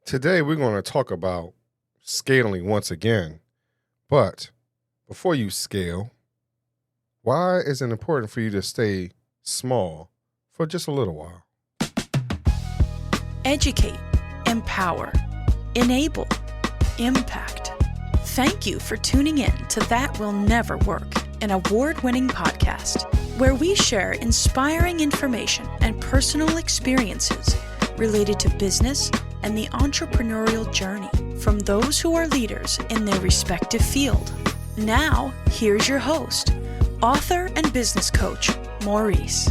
Today, we're going to talk about scaling once again. But before you scale, why is it important for you to stay small for just a little while? Educate, empower, enable, impact. Thank you for tuning in to That Will Never Work, an award-winning podcast where we share inspiring information and personal experiences related to business and the entrepreneurial journey from those who are leaders in their respective field. Now, here's your host, author and business coach, Maurice.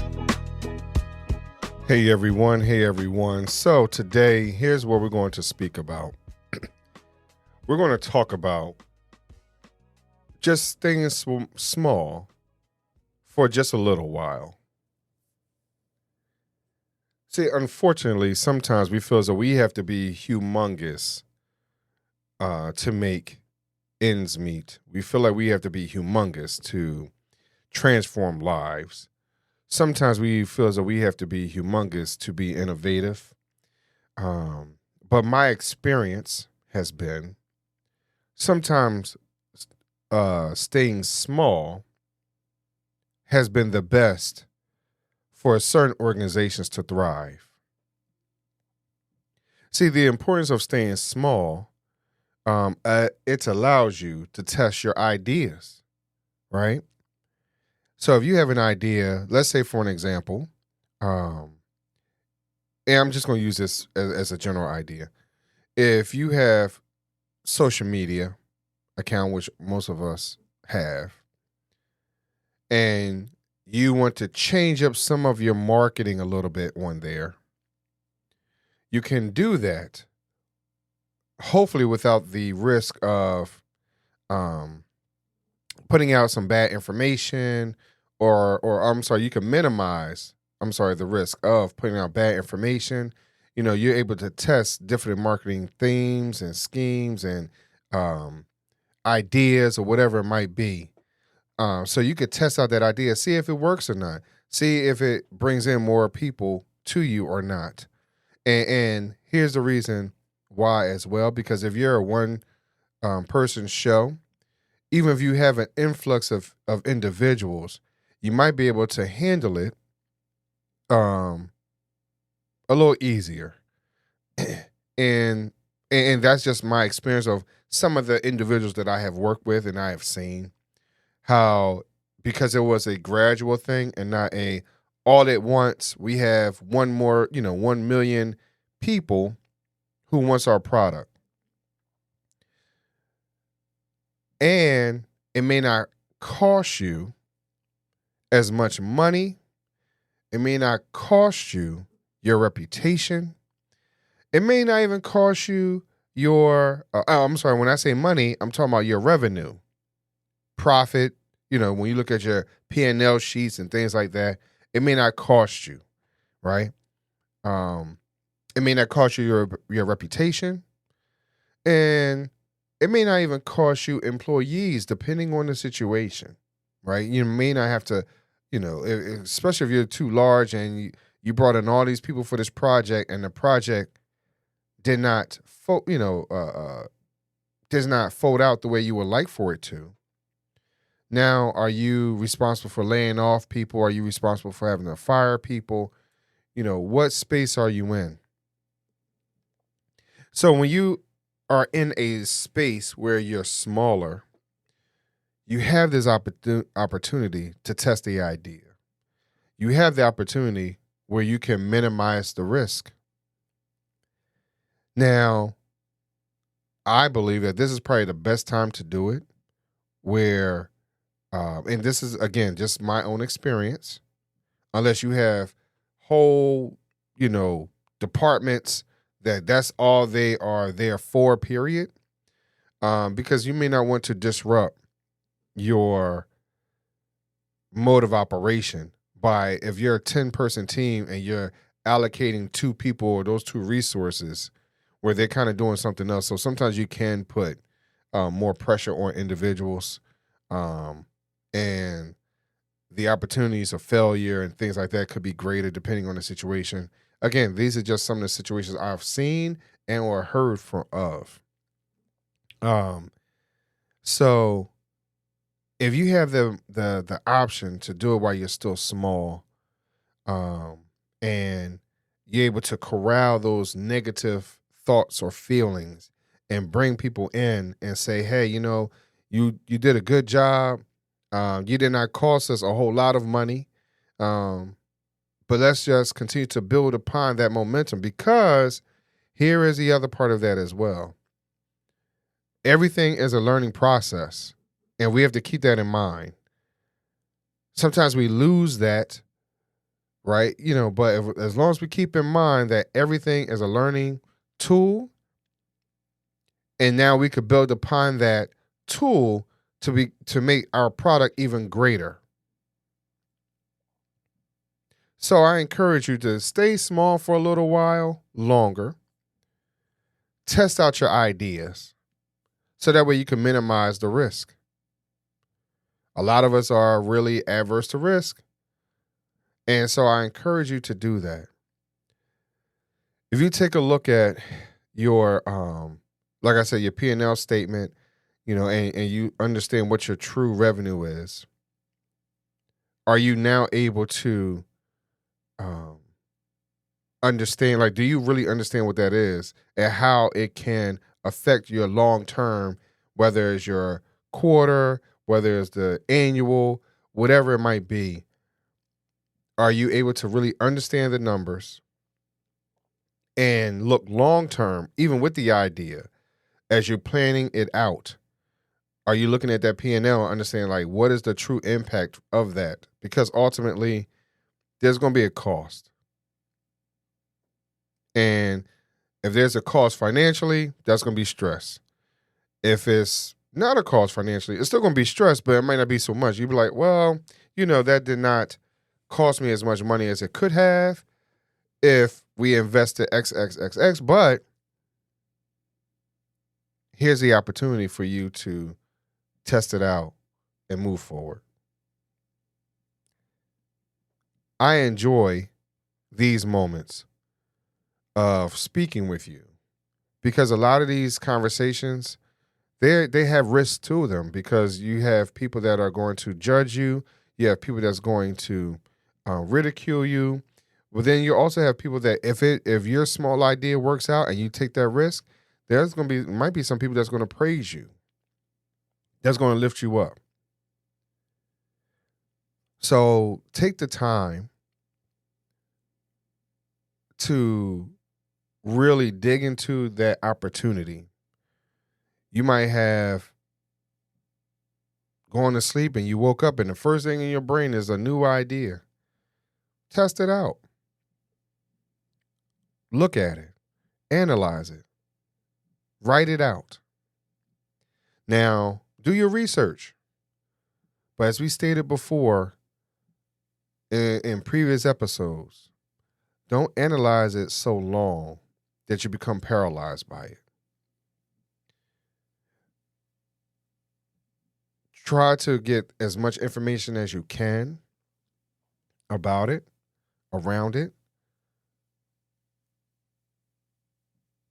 Hey everyone. So today, here's what we're going to speak about. We're going to talk about just staying small for just a little while. See, unfortunately, sometimes we feel as though we have to be humongous to make ends meet. We feel like we have to be humongous to transform lives. Sometimes we feel as though we have to be humongous to be innovative. But my experience has been sometimes staying small has been the best for certain organizations to thrive. See, the importance of staying small, it allows you to test your ideas, right? So if you have an idea, let's say for an example, and I'm just going to use this as a general idea. If you have social media account, which most of us have, and you want to change up some of your marketing a little bit on there, you can do that, hopefully without the risk of putting out some bad information or you can minimize, the risk of putting out bad information. You know, you're able to test different marketing themes and schemes and ideas or whatever it might be. So you could test out that idea, see if it works or not, see if it brings in more people to you or not. And here's the reason why as well, because if you're a one person show, even if you have an influx of individuals, you might be able to handle it a little easier. and that's just my experience of some of the individuals that I have worked with and I have seen. How, because it was a gradual thing and not a all at once, we have 1 million people who wants our product. And it may not cost you as much money. It may not cost you your reputation. It may not even cost you your, when I say money, I'm talking about your revenue. Profit, when you look at your P&L sheets and things like that, it may not cost you, right? It may not cost you your reputation, and it may not even cost you employees, depending on the situation, right? You may not have to, especially if you're too large and you brought in all these people for this project, and the project did not, does not fold out the way you would like for it to. Now, are you responsible for laying off people? Are you responsible for having to fire people? What space are you in? So when you are in a space where you're smaller, you have this opportunity to test the idea. You have the opportunity where you can minimize the risk. Now, I believe that this is probably the best time to do it, where and this is, again, just my own experience, unless you have whole, departments that's all they are there for, period. Because you may not want to disrupt your mode of operation by, if you're a 10-person team and you're allocating 2 people or those 2 resources where they're kind of doing something else. So sometimes you can put more pressure on individuals. And the opportunities of failure and things like that could be greater depending on the situation. Again, these are just some of the situations I've seen and or heard from of. Um, so if you have the option to do it while you're still small, um, and you're able to corral those negative thoughts or feelings and bring people in and say, hey, you did a good job. You did not cost us a whole lot of money. Um, but let's just continue to build upon that momentum, because here is the other part of that as well. Everything is a learning process, and we have to keep that in mind. Sometimes we lose that, right? But as long as we keep in mind that everything is a learning tool, and now we could build upon that tool to make our product even greater. So I encourage you to stay small for a little while longer. Test out your ideas so that way you can minimize the risk. A lot of us are really adverse to risk. And so I encourage you to do that. If you take a look at your, like I said, your P&L statement, and you understand what your true revenue is, are you now able to understand, like, do you really understand what that is and how it can affect your long term, whether it's your quarter, whether it's the annual, whatever it might be? Are you able to really understand the numbers and look long term, even with the idea, as you're planning it out? Are you looking at that P&L and understanding, like, what is the true impact of that? Because ultimately, there's going to be a cost. And if there's a cost financially, that's going to be stress. If it's not a cost financially, it's still going to be stress, but it might not be so much. You'd be like, well, that did not cost me as much money as it could have if we invested XXXX. But here's the opportunity for you to test it out and move forward. I enjoy these moments of speaking with you, because a lot of these conversations, they have risks to them, because you have people that are going to judge you. You have people that's going to ridicule you. But then you also have people that if your small idea works out and you take that risk, might be some people that's going to praise you, that's going to lift you up. So take the time to really dig into that opportunity. You might have gone to sleep and you woke up and the first thing in your brain is a new idea. Test it out. Look at it. Analyze it. Write it out. Now, do your research. But as we stated before in previous episodes, don't analyze it so long that you become paralyzed by it. Try to get as much information as you can about it, around it.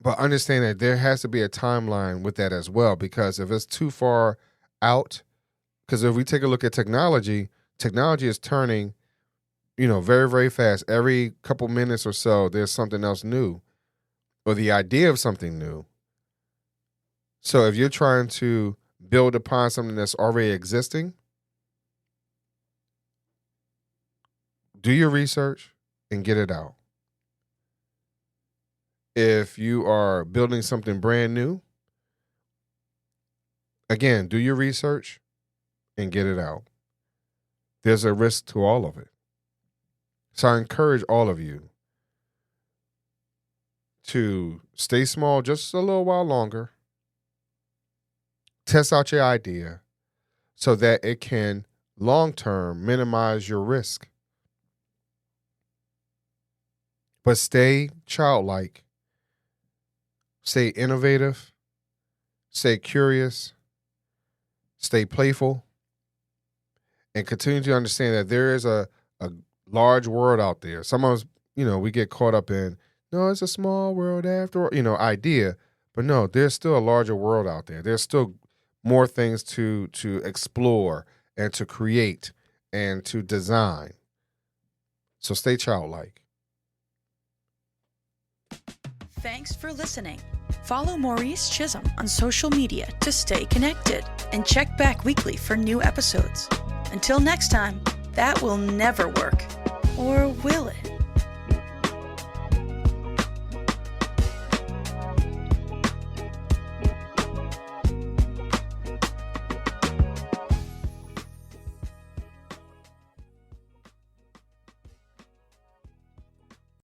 But understand that there has to be a timeline with that as well, because if it's too far out, because if we take a look at technology is turning, very, very fast. Every couple minutes or so, there's something else new, or the idea of something new. So if you're trying to build upon something that's already existing, do your research and get it out. If you are building something brand new, again, do your research and get it out. There's a risk to all of it. So I encourage all of you to stay small just a little while longer. Test out your idea so that it can long-term minimize your risk. But stay childlike. Stay innovative. Stay curious. Stay playful. And continue to understand that there is a large world out there. Some of us we get caught up in, no, it's a small world after all, idea. But no, there's still a larger world out there. There's still more things to explore and to create and to design. So stay childlike. Thanks for listening. Follow Maurice Chisholm on social media to stay connected and check back weekly for new episodes. Until next time, that will never work. Or will it?